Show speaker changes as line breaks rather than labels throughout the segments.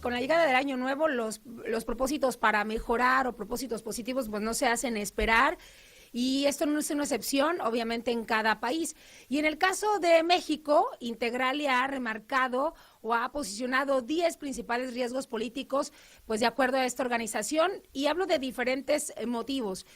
con la llegada del año nuevo, los propósitos para mejorar o propósitos positivos, pues no se hacen esperar. Y esto no es una excepción, obviamente, en cada país. Y en el caso de México, Integralia ha remarcado o ha posicionado 10 principales riesgos políticos, pues de acuerdo a esta organización, y hablo de diferentes motivos.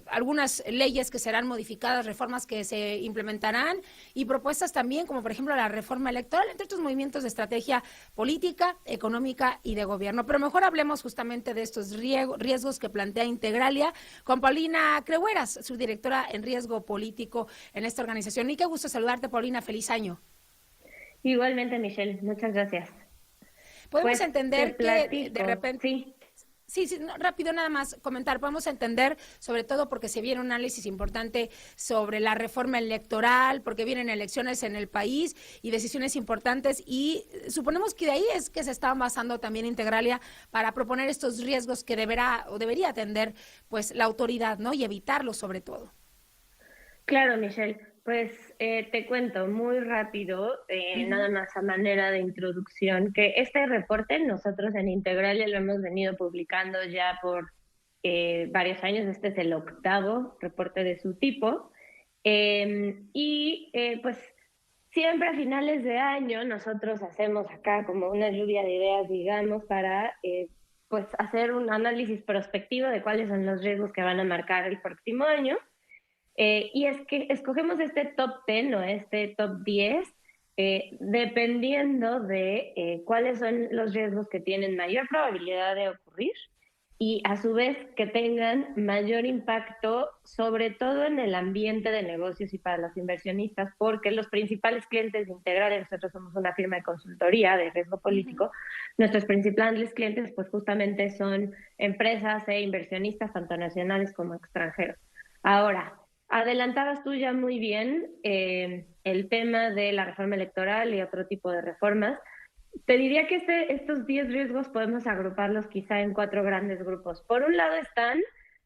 Algunas leyes que serán modificadas, reformas que se implementarán y propuestas también, como por ejemplo la reforma electoral, entre otros movimientos de estrategia política, económica y de gobierno. Pero mejor hablemos justamente de estos riesgos que plantea Integralia con Paulina Crehueras, su directora en riesgo político en esta organización. Y qué gusto saludarte, Paulina, feliz año.
Igualmente, Michelle, muchas gracias.
Podemos
Pues te
entender que de
platico,
repente,
sí,
sí, no, rápido nada más comentar, podemos entender, sobre todo porque se viene un análisis importante sobre la reforma electoral, porque vienen elecciones en el país y decisiones importantes, y suponemos que de ahí es que se está basando también Integralia para proponer estos riesgos que deberá o debería atender pues la autoridad, ¿no? Y evitarlos sobre todo.
claro, Michelle. Pues te cuento muy rápido,
Uh-huh.
nada más a manera de introducción, que este reporte nosotros en Integralia lo hemos venido publicando ya por varios años. Este es el octavo reporte de su tipo. Pues siempre a finales de año nosotros hacemos acá como una lluvia de ideas, digamos, para pues hacer un análisis prospectivo de cuáles son los riesgos que van a marcar el próximo año. Y es que escogemos este top 10 o este top 10 dependiendo de cuáles son los riesgos que tienen mayor probabilidad de ocurrir y a su vez que tengan mayor impacto, sobre todo en el ambiente de negocios y para los inversionistas, porque los principales clientes de Integralia, nosotros somos una firma de consultoría de riesgo
Uh-huh.
político, nuestros principales clientes pues justamente son empresas e inversionistas, tanto nacionales como extranjeros. Ahora, adelantabas tú ya muy bien el tema de la reforma electoral y otro tipo de reformas. Te diría que estos 10 riesgos podemos agruparlos quizá en cuatro grandes grupos. Por un lado están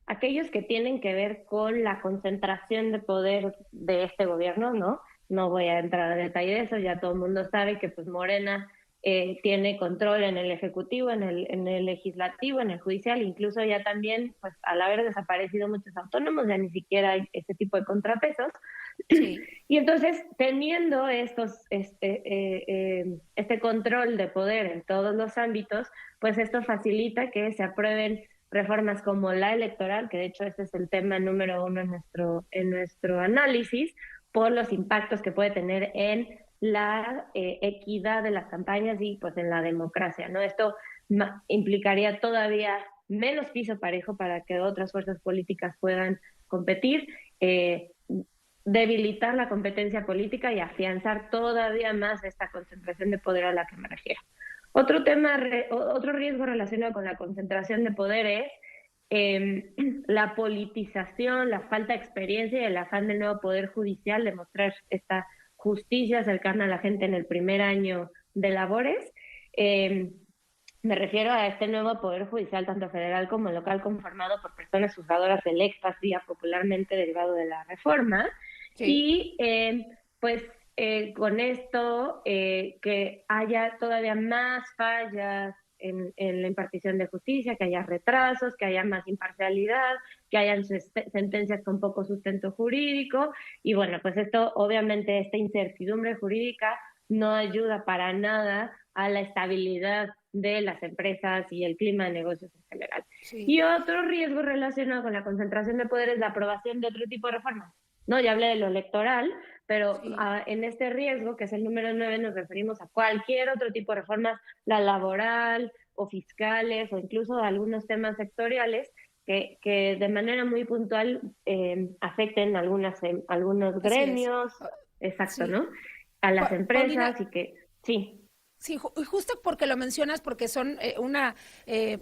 aquellos que tienen que ver con la concentración de poder de este gobierno, ¿no? No voy a entrar en detalle de eso, ya todo el mundo sabe que pues Morena tiene control en el ejecutivo, en el legislativo, en el judicial, incluso ya también, pues al haber desaparecido muchos autónomos, ya ni siquiera hay ese tipo de contrapesos.
Sí.
Y entonces, teniendo este control de poder en todos los ámbitos, pues esto facilita que se aprueben reformas como la electoral, que de hecho este es el tema número uno en nuestro análisis, por los impactos que puede tener en la equidad de las campañas y pues en la democracia, ¿no? Esto implicaría todavía menos piso parejo para que otras fuerzas políticas puedan competir. Debilitar la competencia política y afianzar todavía más esta concentración de poder a la que me refiero. Otro riesgo relacionado con la concentración de poder es la politización, la falta de experiencia y el afán del nuevo poder judicial de mostrar esta justicia cercana a la gente en el primer año de labores. Eh, Me refiero a este nuevo poder judicial, tanto federal como local, conformado por personas juzgadoras electas, ya popularmente derivado de la reforma.
Sí.
Y pues con esto que haya todavía más fallas en la impartición de justicia, que haya retrasos, que haya más imparcialidad, que hayan sentencias con poco sustento jurídico. Y bueno, pues esto obviamente, esta incertidumbre jurídica no ayuda para nada a la estabilidad de las empresas y el clima de negocios en general.
Sí.
Y otro riesgo relacionado con la concentración de poder es la aprobación de otro tipo de reformas. No, ya hablé de lo electoral, pero
Sí.
en este riesgo, que es el número 9, nos referimos a cualquier otro tipo de reformas, la laboral o fiscales o incluso algunos temas sectoriales que de manera muy puntual afecten algunos
Así es.
gremios, exacto,
Sí.
¿no? A las
Paulina,
empresas y que, sí,
sí, y justo porque lo mencionas, porque son una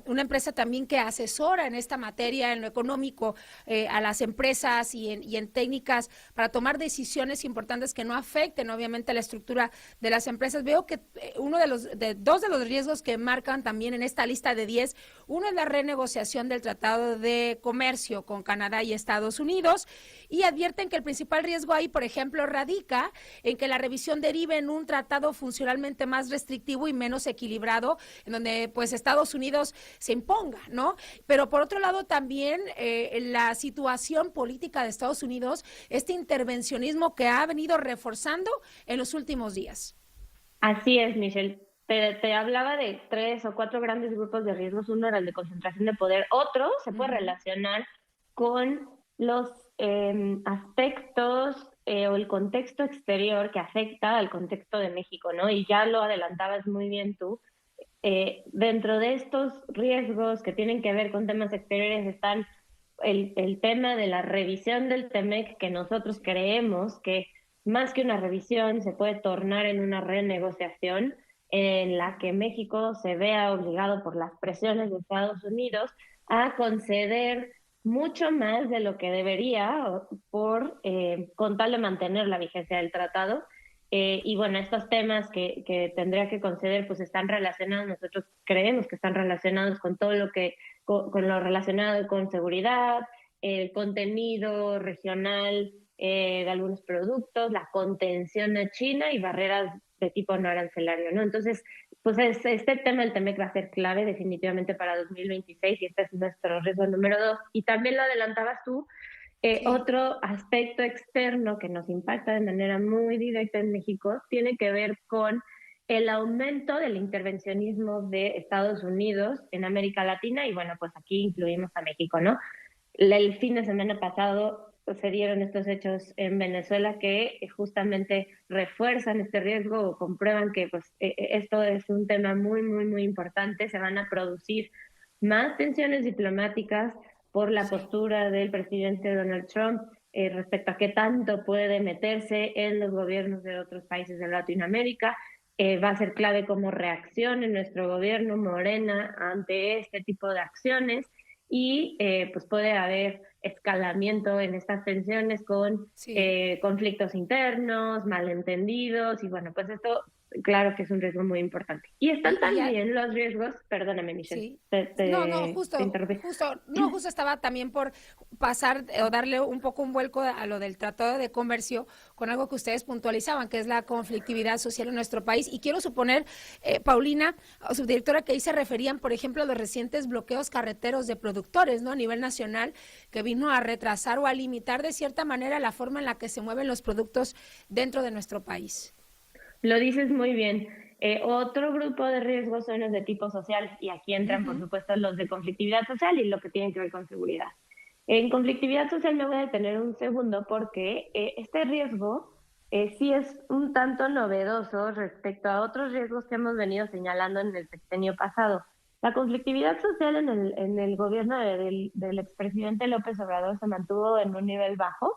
empresa también que asesora en esta materia, en lo económico, a las empresas y en técnicas para tomar decisiones importantes que no afecten, obviamente, la estructura de las empresas. Veo que dos de los riesgos que marcan también en esta lista de 10, uno es la renegociación del Tratado de Comercio con Canadá y Estados Unidos, y advierten que el principal riesgo ahí, por ejemplo, radica en que la revisión derive en un tratado funcionalmente más restrictivo restrictivo y menos equilibrado, en donde pues Estados Unidos se imponga, ¿no? Pero por otro lado también la situación política de Estados Unidos, este intervencionismo que ha venido reforzando en los últimos días.
Así es, Michelle. Te hablaba de 3 o 4 grandes grupos de riesgos. Uno era el de concentración de poder. Otro se puede relacionar con los aspectos o el contexto exterior que afecta al contexto de México, ¿no? Y ya lo adelantabas muy bien tú. Dentro de estos riesgos que tienen que ver con temas exteriores están el tema de la revisión del TEMEC, que nosotros creemos que más que una revisión se puede tornar en una renegociación en la que México se vea obligado por las presiones de Estados Unidos a conceder mucho más de lo que debería con tal de mantener la vigencia del tratado. Y bueno, estos temas que tendría que conceder pues están relacionados, nosotros creemos que están relacionados con todo lo que, con lo relacionado con seguridad, el contenido regional de algunos productos, la contención a China y barreras de tipo no arancelario, ¿no? Entonces, pues este tema del TEMEC va a ser clave definitivamente para 2026 y este es nuestro riesgo número 2. Y también lo adelantabas tú,
Sí.
otro aspecto externo que nos impacta de manera muy directa en México tiene que ver con el aumento del intervencionismo de Estados Unidos en América Latina y bueno, pues aquí incluimos a México, ¿no? El fin de semana pasado se dieron estos hechos en Venezuela que justamente refuerzan este riesgo o comprueban que pues, esto es un tema muy, muy, muy importante. Se van a producir más tensiones diplomáticas por la postura del presidente Donald Trump respecto a qué tanto puede meterse en los gobiernos de otros países de Latinoamérica. Va a ser clave cómo reaccione nuestro gobierno Morena ante este tipo de acciones y pues puede haber escalamiento en estas tensiones con conflictos internos, malentendidos y bueno, pues esto claro que es un riesgo muy importante. Y están también los riesgos, perdóname Michelle,
Sí. No,
te interrumpí.
justo estaba también por pasar o darle un poco un vuelco a lo del Tratado de Comercio con algo que ustedes puntualizaban, que es la conflictividad social en nuestro país. Y quiero suponer, Paulina, subdirectora, que ahí se referían, por ejemplo, a los recientes bloqueos carreteros de productores, ¿no? A nivel nacional, que vino a retrasar o a limitar de cierta manera la forma en la que se mueven los productos dentro de nuestro país.
Lo dices muy bien. Otro grupo de riesgos son los de tipo social y aquí entran, por supuesto, los de conflictividad social y lo que tiene que ver con seguridad. En conflictividad social me voy a detener un segundo porque este riesgo sí es un tanto novedoso respecto a otros riesgos que hemos venido señalando en el sexenio pasado. La conflictividad social en el gobierno del expresidente López Obrador se mantuvo en un nivel bajo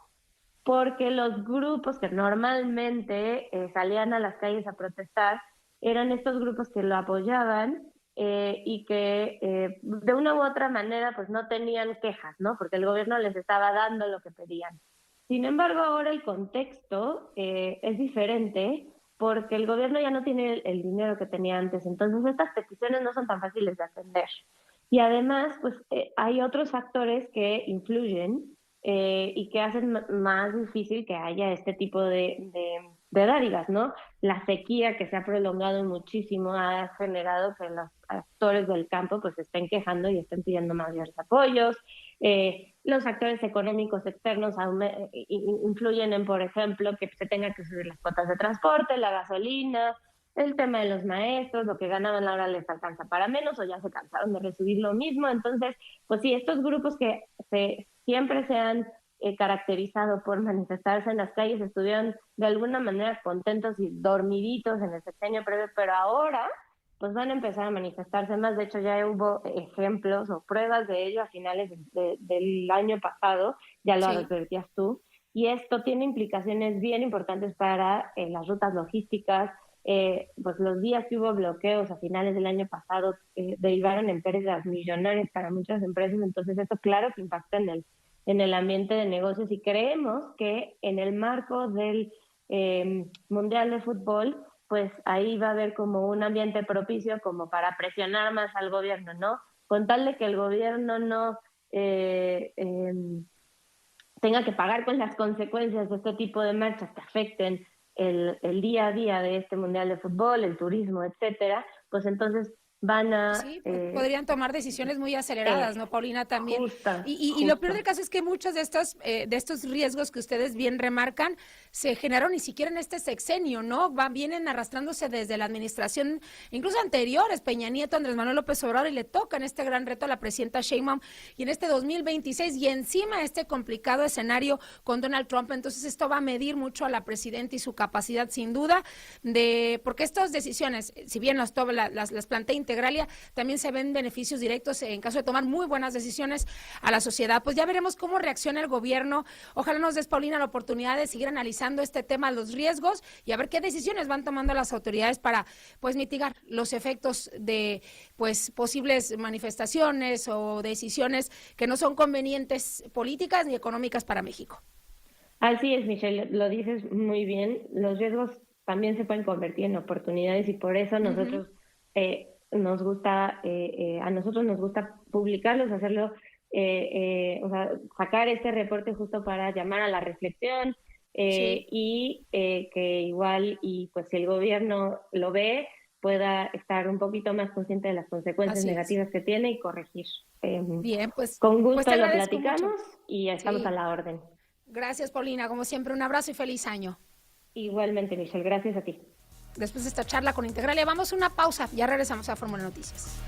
porque los grupos que normalmente salían a las calles a protestar eran estos grupos que lo apoyaban y que de una u otra manera pues no tenían quejas, ¿no? Porque el gobierno les estaba dando lo que pedían. Sin embargo, ahora el contexto es diferente porque el gobierno ya no tiene el dinero que tenía antes, entonces estas peticiones no son tan fáciles de atender. Y además, pues hay otros factores que influyen y que hacen más difícil que haya este tipo de dádivas, ¿no? La sequía que se ha prolongado muchísimo ha generado que los actores del campo pues estén quejando y estén pidiendo mayores apoyos. Los actores económicos externos influyen en, por ejemplo, que se tenga que subir las cuotas de transporte, la gasolina, el tema de los maestros, lo que ganaban ahora les alcanza para menos o ya se cansaron de recibir lo mismo. Entonces, pues sí, estos grupos que siempre se han caracterizado por manifestarse en las calles estuvieron de alguna manera contentos y dormiditos en el sexenio previo, pero ahora pues van a empezar a manifestarse más. De hecho, ya hubo ejemplos o pruebas de ello a finales del año pasado, ya lo advertías tú, y esto tiene implicaciones bien importantes para las rutas logísticas. Pues los días que hubo bloqueos a finales del año pasado derivaron en pérdidas millonarias para muchas empresas, entonces esto claro que impacta en el ambiente de negocios y creemos que en el marco del Mundial de Fútbol, pues ahí va a haber como un ambiente propicio como para presionar más al gobierno, ¿no? Con tal de que el gobierno no tenga que pagar con las consecuencias de este tipo de marchas que afecten el día a día de este Mundial de Fútbol, el turismo, etcétera, pues entonces van a...
Sí, podrían tomar decisiones muy aceleradas, ¿no, Paulina? También. Y lo peor del caso es que muchos de estos riesgos que ustedes bien remarcan se generaron ni siquiera en este sexenio, ¿no? Vienen arrastrándose desde la administración, incluso anteriores, Peña Nieto, Andrés Manuel López Obrador, y le tocan este gran reto a la presidenta Sheinbaum, y en este 2026, y encima este complicado escenario con Donald Trump. Entonces esto va a medir mucho a la presidenta y su capacidad, sin duda, porque estas decisiones, si bien las plantea Integralia, también se ven beneficios directos en caso de tomar muy buenas decisiones a la sociedad. Pues ya veremos cómo reacciona el gobierno. Ojalá nos des, Paulina, la oportunidad de seguir analizando este tema, los riesgos, y a ver qué decisiones van tomando las autoridades para pues mitigar los efectos de pues posibles manifestaciones o decisiones que no son convenientes políticas ni económicas para México.
Así es, Michelle, lo dices muy bien. Los riesgos también se pueden convertir en oportunidades y por eso nosotros a nosotros nos gusta publicarlos, hacerlo, o sea, sacar este reporte justo para llamar a la reflexión y que igual, y pues si el gobierno lo ve, pueda estar un poquito más consciente de las consecuencias negativas que tiene y corregir.
Bien, pues
con gusto
pues
lo platicamos mucho. Y estamos
a
la orden.
Gracias, Paulina, como siempre, un abrazo y feliz año.
Igualmente, Michelle, gracias a ti.
Después de esta charla con Integralia, vamos a una pausa. Ya regresamos a Fórmula Noticias.